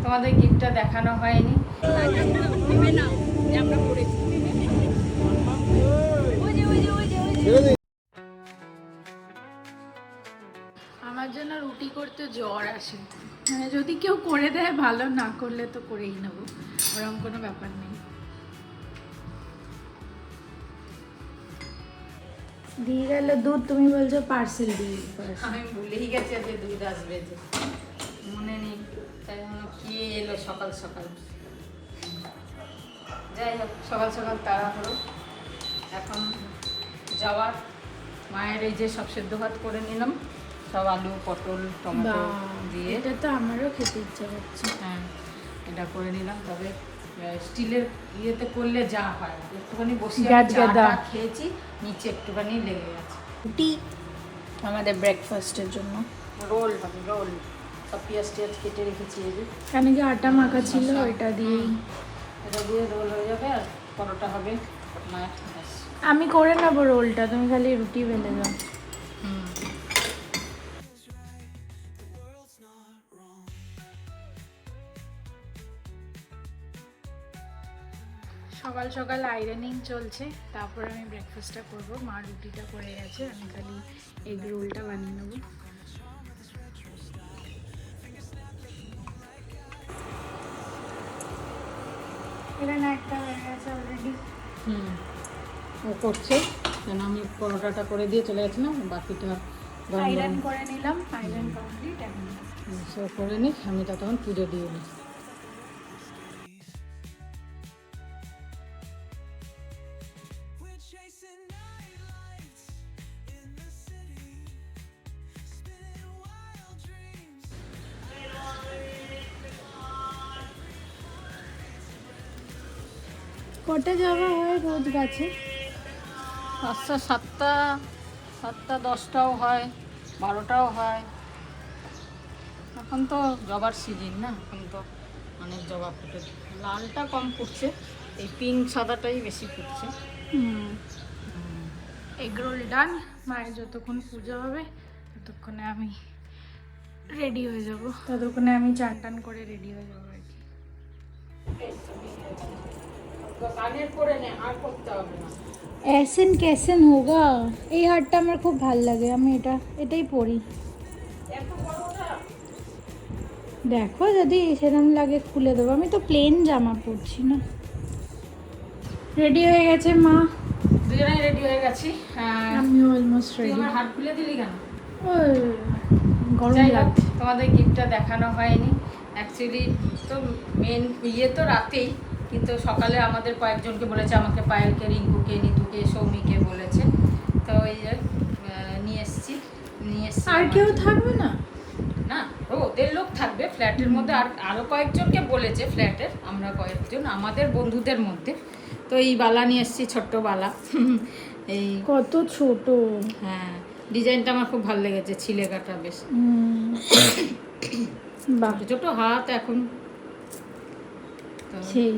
তোমাদের গিফটটা দেখানো হয়নি। আমার জন্য রুটি করতে জ্বর আসে, মানে যদি কেউ করে দেয় ভালো, না করলে তো করেই নেবো, ওরকম কোনো ব্যাপার নেই। দিয়ে গেল দুধ, তুমি বলছো পার্সেল দিয়ে। আমি ভুলেই গেছি যে দুধ আসবে, যে মনে নেই, তাই মনে কি এলো সকাল সকাল। যাই হোক, সকাল সকাল তাড়াহুড়ো এখন যাওয়ার। মায়ের এই যে সব সেদ্ধ ভাত করে নিলাম, সব আলু পটল টমেটো দিয়ে। এটা তো আমারও খেতে ইচ্ছা করছে। হ্যাঁ, এটা করে নিলাম। তবে স্টিলের ইয়েতে করলে যা হয়, একটুখানি বসিয়ে খেয়েছি, নিচে একটুখানি লেগে গেছে। রুটি আমাদের ব্রেকফাস্টের জন্য। রোল হবে, রোল সব পেঁয়াজ টিয়াজ কেটে রেখেছি। এই যে কেন কি আটা মাখা ছিল, এটা দিয়েই, এটা দিয়ে রোল হয়ে যাবে। আর পরোটা হবে মায়ের। আমি করে নেবো রোলটা, তুমি খালি রুটি বেলে দাও। সকাল সকাল আয়রনিং চলছে, তারপর আমি ব্রেকফাস্টটা করব। মা রুটিটা করে গেছে, আমি খালি এগ রোলটা বানিয়ে নেব। এখানে একটা হয়ে গেছে অলরেডি। ও করছে, কেন আমি পরোটাটা করে দিয়ে চলে গেছিলাম, বাকিটা আয়রন করে নিলাম। আয়রন কমপ্লিট, এখন সব করে নিই, আমি তখন পুজো দিয়ে নিই। কটা যাওয়া হয় রোজ গাছে? 5টা 7টা 7টা 10টাও হয়, 12টাও হয়। এখন তো জবার সিজন না, এখন তো অনেক জবা ফুটে। লালটা কম ফুটছে, এই পিঙ্ক সাদাটাই বেশি ফুটছে। এগরোল ডান। মায়ের যতক্ষণ পুজো হবে ততক্ষণে আমি রেডি হয়ে যাব, ততক্ষণে আমি চান টান করে রেডি হয়ে যাবো আর কি। ऐसन कैसन होगा। এই হারটা আমার খুব ভাল লাগে, আমি এটাই পরি। দেখো যদি সেরকম লাগে খুলে দেবো, আমি তো প্লেন জামা পরছি না। রেডি হয়ে গেছে মা, দুজনেই রেডি হয়ে গেছি। আমি অলমোস্ট রেডি। হাত খুলে দিলি কেন? গরম লাগছে। তোমাদের গিফটটা দেখানো হয়নি অ্যাকচুয়ালি। তো মেন ইয়ে তো রাতেই, কিন্তু সকালে আমাদের কয়েকজনকে বলেছে, আমাকে পায়েলকে, রিঙ্কুকে, নিতুকে, সৌমিকে বলেছে। তো এই যে নিয়ে এসছি। আর কেউ থাকবে না? না, ওদের লোক থাকবে ফ্ল্যাটের মধ্যে। আর আরও কয়েকজনকে বলেছে ফ্ল্যাটের, আমরা কয়েকজন আমাদের বন্ধুদের মধ্যে। তো এই বালা নিয়ে এসছি, ছোট্ট বালা। এই কত ছোট। হ্যাঁ, ডিজাইনটা আমার খুব ভালো লেগেছে, ছিলে কাটা বেশ। ছোট হাত এখন। সেই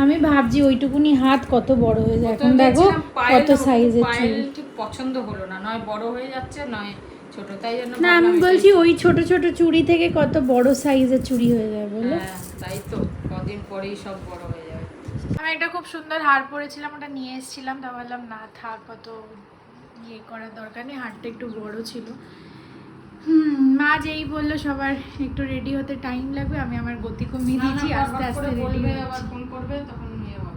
আমি ভাবছি ওইটুকুনি হাত কত বড় হয়ে যায় এখন। দেখো কত সাইজের চুল। ঠিক পছন্দ হলো না, নয় বড় হয়ে যাচ্ছে নয় ছোট, তাই জন্য না আমি বলছি ওই ছোট ছোট চুড়ি থেকে কত বড় সাইজের চুড়ি হয়ে যায় বলো। তাই তো, কদিন পরেই সব বড় হয়ে যাবে। আমি একটা খুব সুন্দর হার পরেছিলাম, ওটা নিয়ে এসেছিলাম, তা বললাম না থাক, কত ইয়ে করার দরকার নেই, হারটা একটু বড় ছিল। মা যেই বললো সবার একটু রেডি হতে টাইম লাগবে, আমি আমার গতি কমিয়ে দিয়েছি, আস্তে আস্তে রেডি হয়ে আবার ফোন করবে, তখন নিয়ে যাবো।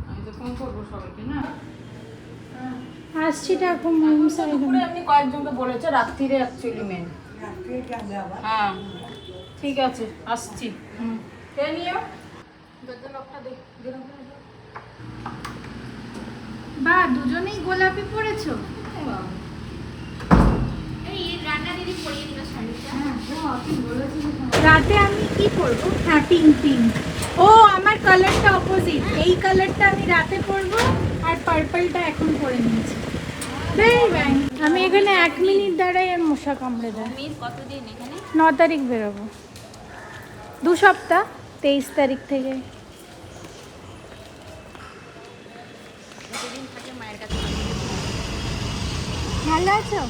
আমি তো ফোন করবো সবাইকে না। আসছি ঠাকুর আপনি কয়েকজনকে বলেছে রাত্রিরে অ্যাকচুয়ালি মেন। হ্যাঁ ঠিক আছে, আসছি। কে নিও বা দুজনেই গোলাপি পরেছো। রাতে আমি কি পরবো? হ্যাঁ পিঙ্ক পিঙ্ক। ও আমার কালারটা অপোজিট, এই কালারটা আমি রাতে পরবো আর পার্পলটা এখন পরে নিয়েছি। আমি এখানে 1 মিনিট দাঁড়াই আর মশা কামড়ে দেয়। কতদিন এখানে? 9 তারিখ বেরোবো, 2 সপ্তাহ, 23 তারিখ থেকে। ভালো আছো?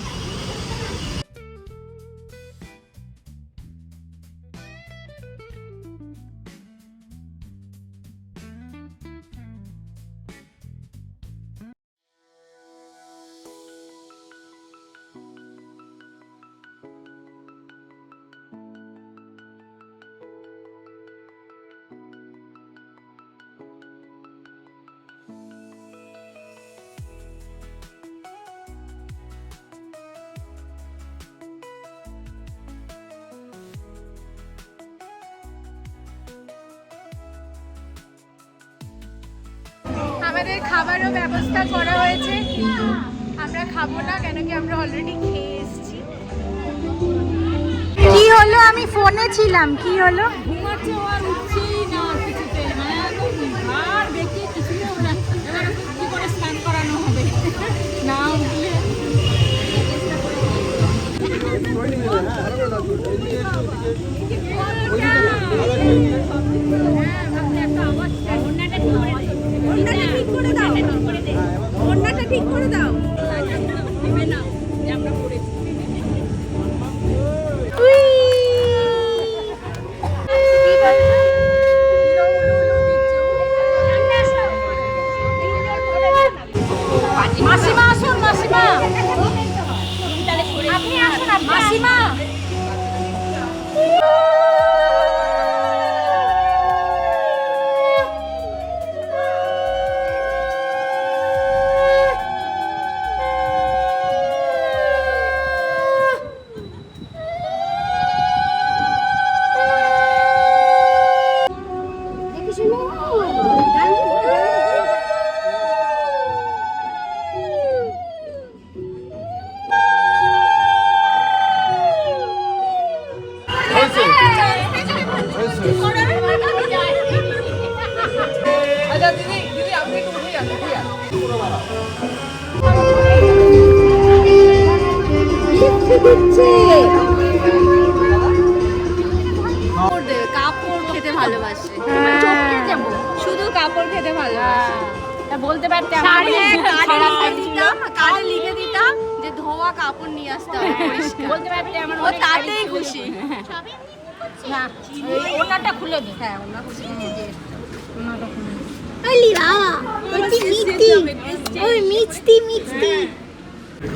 আমাদের খাবারও ব্যবস্থা করা হয়েছে, কিন্তু আমরা খাবো না, কেন কি আমরা অলরেডি খেয়ে এসেছি। কি হলো? আমি ফোনে ছিলাম, কি হলো? ঘুমাচ্ছে আর উঠছেই না কিছুতে, মানে আর দেখি কিছুই হবে না। এবার কি করে স্নান করানো হবে না উঠলে। ঠিক করে দাও। মাসিমা আসুন, মাসিমা আপনি আসুন, মাসিমা। কাপড় খেতে ভালোবাসে, শুধু কাপড় খেতে ভালোবাসে। বলতে পারতে কার্ডে লিখে দিতাম যে ধোয়া কাপড় নিয়ে আসতে হবে পরিষ্কার। বলতে পারতে আমার ও তাতেই খুশি। না ওনাটা খুলে দে। হ্যাঁ, ওনা খুশি।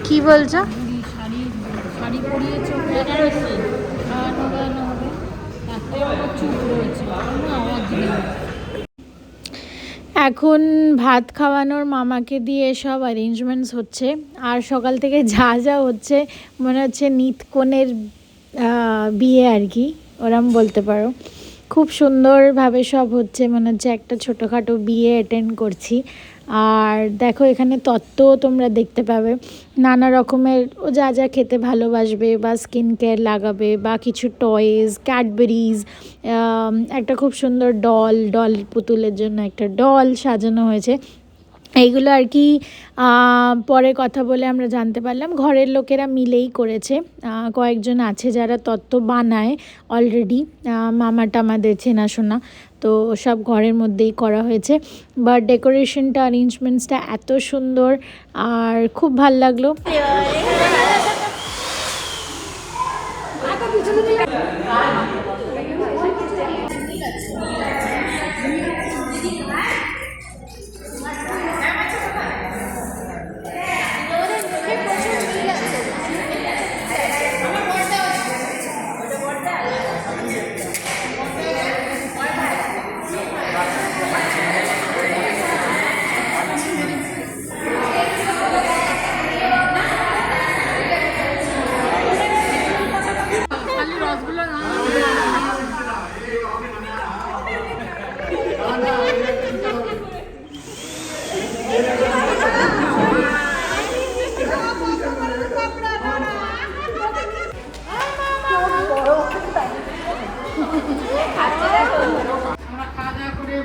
কি বলছো? শাড়ি পরিয়ে চোখ দেখাচ্ছে চুপ রয়েছে, আওয়াজ দিলে। এখন ভাত খাওয়ানোর মামাকে দিয়ে সব অ্যারেঞ্জমেন্টস হচ্ছে, আর সকাল থেকে যা যা হচ্ছে মনে হচ্ছে নিতকনের বিয়ে আর কি, ওরম বলতে পারো। খুব সুন্দরভাবে সব হচ্ছে, মনে হচ্ছে একটা ছোটোখাটো বিয়ে অ্যাটেন্ড করছি। আর দেখো এখানে তত্ত্ব তোমরা দেখতে পাবে, নানা রকমের ও যা যা খেতে ভালোবাসবে বা স্কিন কেয়ার লাগাবে বা কিছু টয়েস, ক্যাডবেরিজ, একটা খুব সুন্দর ডল পুতুলের জন্য একটা ডল সাজানো হয়েছে। এইগুলো আর কি পরে কথা বলে আমরা জানতে পারলাম ঘরের লোকেরা মিলেই করেছে। কয়েকজন আছে যারা তত্ত্ব বানায় অলরেডি, মামাটা আমাদের চেনাশোনা, তো সব ঘরের মধ্যেই করা হয়েছে। বাট ডেকোরেশনটা, অ্যারেঞ্জমেন্টসটা এত সুন্দর আর খুব ভাল লাগলো।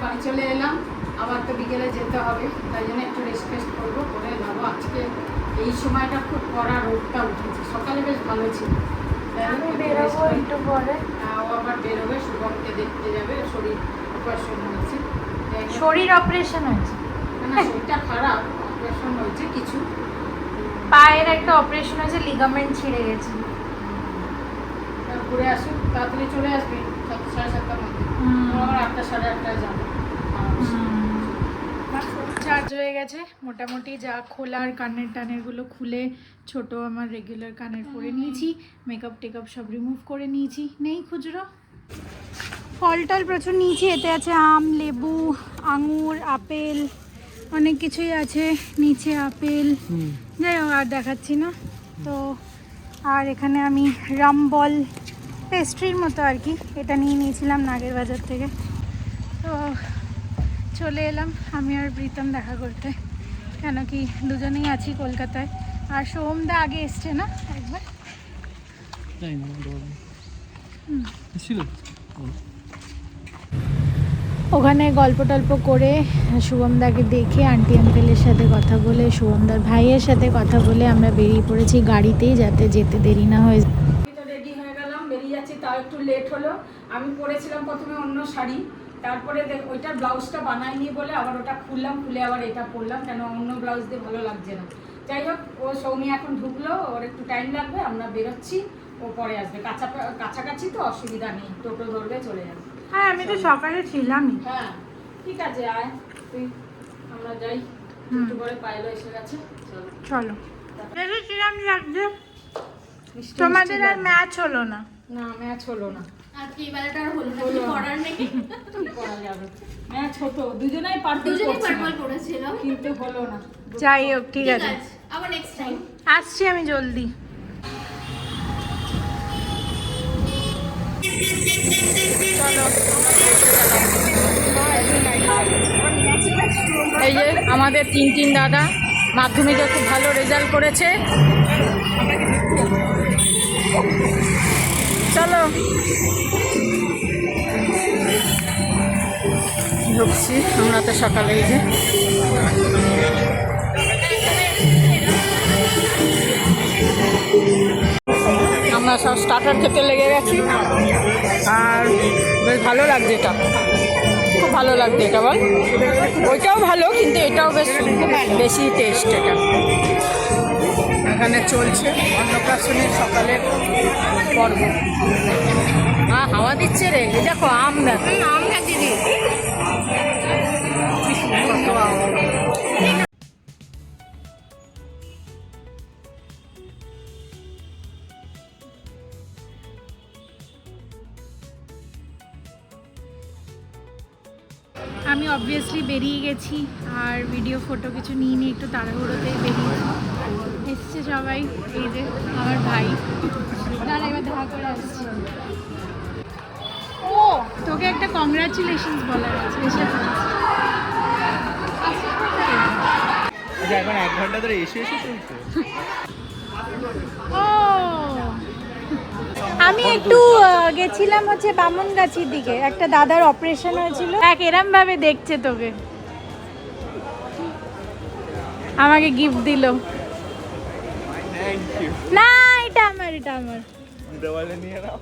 বাড়ি চলে এলাম, আবার তো বিকেলে যেতে হবে, তাই জন্য একটু রেস্ট করবো, করে যাবো। আজকে এই সময়টা খুব কড়া রোদটা উঠেছে, সকালে বেশ ভালো ছিল। একটু পরে ও আবার বেরোবে, শুভমকে দেখতে যাবে, শরীর অপারেশন হয়েছে। শরীর অপারেশন হয়েছে? না, শরীরটা খারাপ, অপারেশন হয়েছে কিছু, পায়ের একটা অপারেশন হয়েছে, লিগামেন্ট ছিঁড়ে গেছে। ঘুরে আসুক, তাড়াতাড়ি চলে আসবে 7:30-7টার মধ্যে, আবার 8টা-8:30টায় যাবো। চার্জ হয়ে গেছে মোটামুটি, যা খোলার কানের টানেরগুলো খুলে ছোট আমার রেগুলার কানের পরে নিয়েছি, মেকআপ টেকআপ সব রিমুভ করে নিয়েছি। নেই খুচরো, ফল টল প্রচুর নিয়েছি, এতে আছে আম, লেবু, আঙুর, আপেল, অনেক কিছুই আছে নিচে, আপেল, যাই হোক আর দেখাচ্ছি না তো। আর এখানে আমি রাম বল পেস্ট্রির মতো আর কি, এটা নিয়ে নিয়েছিলাম নাগের বাজার থেকে। তো চলে এলাম আমি আর প্রীতম দেখা করতে, কেন কি দুজনেই আছি কলকাতায়। আর সোহমদা আগে এসছে না একবার, ওখানে গল্প টল্প করে শুভমদাকে দেখে আন্টি আঙ্কেলের সাথে কথা বলে শুভমদার ভাইয়ের সাথে কথা বলে আমরা বেরিয়ে পড়েছি গাড়িতেই, যাতে যেতে দেরি না হয়। আমি তো রেডি হয়ে গেলাম, বেরিয়ে যাচ্ছি, তাও একটু লেট হলো। আমি পরেছিলাম প্রথমে অন্য শাড়ি, তারপরে ওইটার ব্লাউজটা বানাইনি বলে আবার ওটা খুললাম, খুলে আবার এটা পরলাম, কেন অন্য ব্লাউজ দিয়ে ভালো লাগছে না। যাই হোক, ও সৌমি এখন ঢুকলো, ওর একটু টাইম লাগবে, আমরা বেরোচ্ছি, ও পরে আসবে। কাছাকাছি তো অসুবিধা নেই, টোটো ধরবে চলে যাবে। হ্যাঁ আমি তো সকালে ছিলামই। হ্যাঁ ঠিক আছে, আয় তুই, আমরা যাই। একটু পরে পায়েলও এসে গেছে, চলো চলো। দেখি কিরম লাগছে। মিষ্টি তোমাদের মিষ্টি আর লাগবে। ম্যাচ হলো না। না ম্যাচ হলো না, আজকে এই বেলাটা আর হলো না, কিছু করার নেই। কি করা যাবে, ম্যাচ হতো, দুজনেই পারফেক্ট দুজনেই করছিল, পার্পল পড়েছিল। কিন্তু হলো না। যাই হোক, ঠিক ঠিক আছে, আছে, আবার নেক্সট টাইম। আসছি আমি জলদি। এই যে আমাদের তিন দাদা মাধ্যমিকে খুব ভালো রেজাল্ট করেছে। চলো ঢুকছি আমরা তো সকালে। এই যে আমরা সব স্টার্টার খেতে লেগে গেছি, আর বেশ ভালো লাগছে, এটা খুব ভালো লাগছে। এটা বল, ওইটাও ভালো, কিন্তু এটাও বেশ বেশি টেস্ট। এটা এখানে চলছে অন্নপ্রাশনের সকালের পর্ব। হাওয়া দিচ্ছে রে, এই দেখো আম, দেখো আম দিদি কত আম। আমি অবভিয়াসলি বেরিয়ে গেছি, আর ভিডিও ফটো কিছু নিয়ে নিয়ে একটু তাড়াহুড়োতে বেরিয়ে এসছে সবাই। এই যে আমার ভাই, দাঁড়া এবার দেখা করে আসছি। ও তোকে একটা কংগ্রাচুলেশনস বলার আছে, এসে পড়েছে। এখন 1 ঘন্টা ধরে এসে চলছে। ও আমি একটু গেছিলাম হচ্ছে বামনগাছির দিকে, একটা দাদার অপারেশন হয়েছিল, এক এরম ভাবে দেখছে তোকে, আমাকে গিফট দিল। Thank you. না এটা আমার, এটা আমার। দেওয়ালে নিয়ে নাও।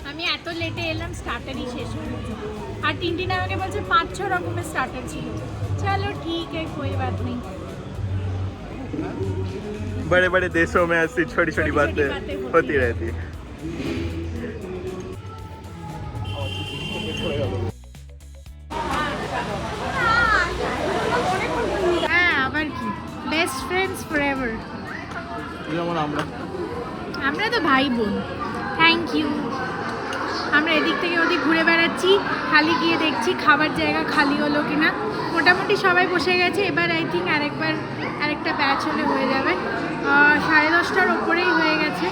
আমি এত লেটে এলাম, স্টার্টারই শেষ হয়ে গেছে। আর টিনটিন আমাকে বলছে 5-6 রকমের স্টার্টার ছিল। চলো ঠিক है, कोई बात नहीं। बड़े बड़े देशों में ऐसी छोटी छोटी बातें होती रहती है। হ্যাঁ আবার কি, বেস্ট ফ্রেন্ডস ফরএভার। যেমন আমরা তো ভাই বোন। Thank you. আমরা এদিক থেকে ওদিক ঘুরে বেড়াচ্ছি, খালি গিয়ে দেখছি খাবার জায়গা খালি হলো কিনা। মোটামুটি সবাই বসে গেছে, এবার আই থিঙ্ক আরেকটা ব্যাচ হলে হয়ে যাবে। 10:30টার ওপরেই হয়ে গেছে।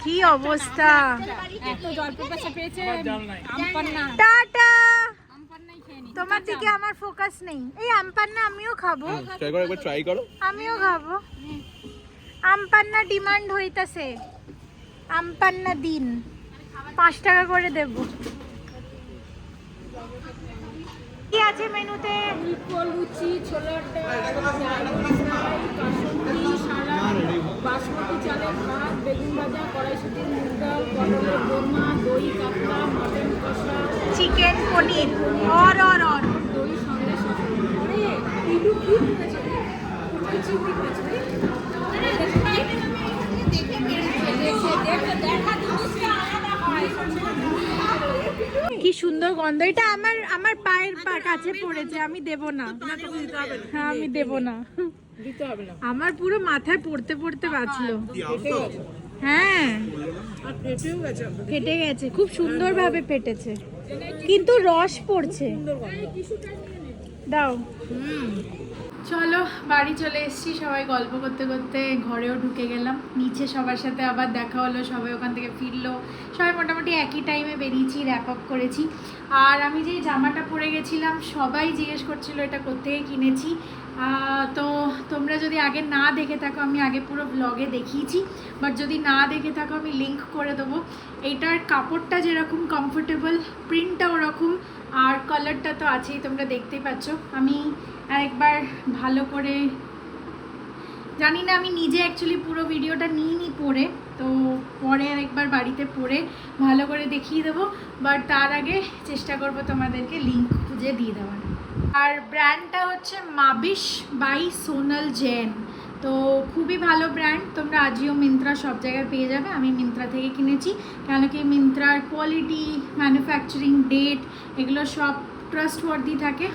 কি অবস্থা, টাটা। তোমার দিকে আমার ফোকাস নেই। এই আমপান্না আমিও খাবো, ট্রাই করো। আমিও খাবো। আমপান্না ডিমান্ড হইতাছে, আমপান্না দিন, 5 টাকা করে দেব। কি আছে মেনুতে? লুচি, ছোলার ডাল, কাসুন্দি, সালাদ, বাসমতি চালের ভাত, বেগুন ভাজা, কড়াইশুঁটির মুগ ডাল, পটলের দোরমা, দই কাতলা, মটন কষা, চিকেন পনির, और দই সঙ্গে আরে ইলু কি করেছে রে? চিংড়ি করেছে রে? কি সুন্দর গন্ধ, এটা আমার আমার পায়ের কাছে পড়েছে, আমি দেব না। হ্যাঁ আমি দেব না, আমার পুরো মাথায় পড়তে পড়তে বাঁচলো। হ্যাঁ ফেটে গেছে, খুব সুন্দরভাবে ফেটেছে, কিন্তু রস পড়ছে। দাও। চলো বাড়ি চলে এসেছি, সবাই গল্প করতে করতে ঘরেও ঢুকে গেলাম। নিচে সবার সাথে আবার দেখা হলো, সবাই ওখান থেকে ফিরলো, সবাই মোটামুটি একই টাইমে বেরিয়েছি, র্যাপ আপ করেছি। আর আমি যে জামাটা পরে গেছিলাম সবাই জিজ্ঞেস করছিল এটা কোত্থেকে কিনেছি। তো তোমরা যদি আগে না দেখে থাকো, আমি আগে পুরো ব্লগে দেখিয়েছি, বাট যদি না দেখে থাকো আমি লিঙ্ক করে দেবো। এইটার কাপড়টা যেরকম কমফোর্টেবল, প্রিন্টটা ওরকম, আর কালারটা তো আছেই, তোমরা দেখতেই পাচ্ছ। আমি আরেকবার ভালো করে, জানি না আমি নিজে অ্যাকচুয়ালি পুরো ভিডিওটা নিইনি পরে, তো পরে আরেকবার বাড়িতে পরে ভালো করে দেখিয়ে দেবো, বাট তার আগে চেষ্টা করব তোমাদেরকে লিঙ্ক খুঁজে দিয়ে দেওয়ার। আর ব্র্যান্ডটা হচ্ছে মাবিশ বাই সোনাল জৈন, তো খুবই ভালো ব্র্যান্ড, তোমরা আজিও মিন্ত্রা সব জায়গায় পেয়ে যাবে। আমি মিন্ত্রা থেকে কিনেছি, কেন কি মিন্ত্রার কোয়ালিটি, ম্যানুফ্যাকচারিং ডেট এগুলো সব ট্রাস্টওয়ার্দি থাকে।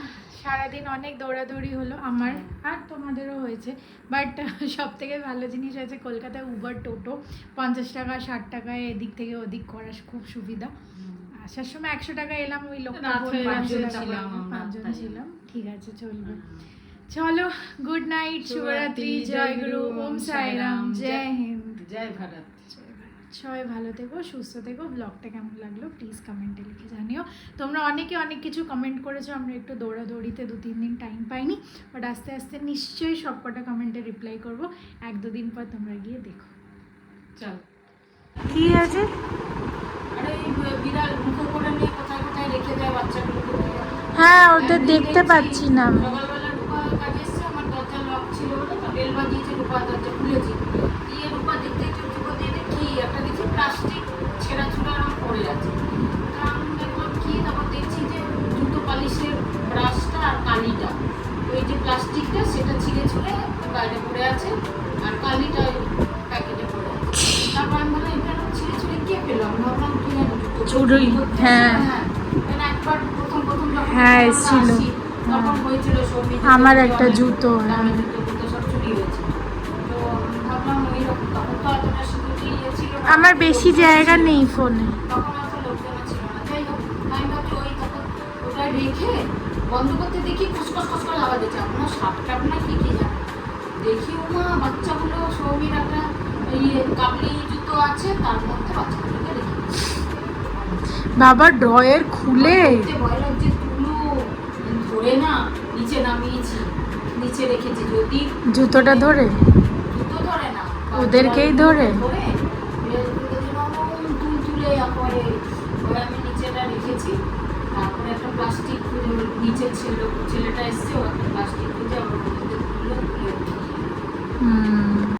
সারাদিন অনেক দৌড়াদৌড়ি হলো আমার, আর তোমাদেরও হয়েছে, বাট সব থেকে ভালো জিনিস হয়েছে কলকাতায় উবার টোটো 50 টাকা 60 টাকায় এদিক থেকে ওদিক করা খুব সুবিধা। আসার সময় 100 টাকা এলাম, ওই লোকটা 5জন ছিলাম, ঠিক আছে চলবে। চলো গুড নাইট, শুভরাত্রি, জয় গুরু, ওম সাইরাম, জয় হিন্দ, জয় ভারত। সবাই ভালো থেকো, সুস্থ থেকো। ব্লগটা কেমন লাগলো প্লিজ কমেন্টে লিখে জানিও। তোমরা অনেকে অনেক কিছু কমেন্ট করেছো, আমরা একটু দৌড়াদৌড়িতে 2-3 দিন টাইম পাইনি, বাট আস্তে আস্তে নিশ্চয়ই সব কটা কমেন্টে রিপ্লাই করবো। 1-2 দিন পর তোমরা গিয়ে দেখো। চল। কি আছে? আরে এই বিড়াল মুখো করে নিয়ে কোথায় কোথায় রেখে দেয় বাচ্চাগুলোকে। হ্যাঁ ওদের দেখতে পাচ্ছি না আমি। সকালবেলা রূপা কাজে এসছে, আমার দরজা লক ছিল বলে তো বেল বাজিয়েছে, রূপা দরজা খুলেছি, দিয়ে রূপা দেখতে দিয়ে দেখি একটা দেখছি প্লাস্টিক ছেঁড়া ছুড়া আমার পড়ে আছে। তা আমি দেখলাম কি, তারপর দেখছি যে জুতো পালিশের ব্রাশটা আর কালিটা, ওই যে প্লাস্টিকটা সেটা ছিঁড়ে ছুঁড়ে বাইরে পড়ে আছে, আর কালিটা প্যাকেটে পড়ে আছে। তারপর আমি ভাবলাম এটা ছিঁড়ে ছুঁড়ে কে পেলাম, ভাবলাম কি জানি জুতো চুরুই, হ্যাঁ একবার প্রথম যখন হ্যাঁ এসেছিল, তখন হয়েছিল সৌমি আমার একটা জুতো, দামি জুতো সব চুরি হয়েছে। তো ভাবলাম ওই রকম, তখন তো এতটা সিকিউরিটি ছিল না, আমার বেশি জায়গা নেই ফোনে। তখন অত লোকজন ছিল না। যাই হোক আমি ভাবছি ওই তখন ওটা রেখে বন্ধ করতে দেখি খসখস খসখস আওয়াজ হচ্ছে, আপনার সাপ টাপ না কি জানি, দেখি ওমা বাচ্চাগুলো সৌমির একটা কাবলি জুতো আছে, তার মধ্যে বাচ্চাগুলোকে রেখে বাবা ড্রয়ার খুলে ভয় লাগছে, তুলো ধরে না নিচে নামিয়েছি, নিচে রেখেছি, যদি জুতোটা ধরে জুতো ধরে না ওদেরকেই ধরে তুলে পরে ওই আমি নিচেটা রেখেছি। তারপরে একটা প্লাস্টিক নিচে ছেলেটা এসছে, ও একটা প্লাস্টিক খুঁজে আমার মধ্যে তুলে হুম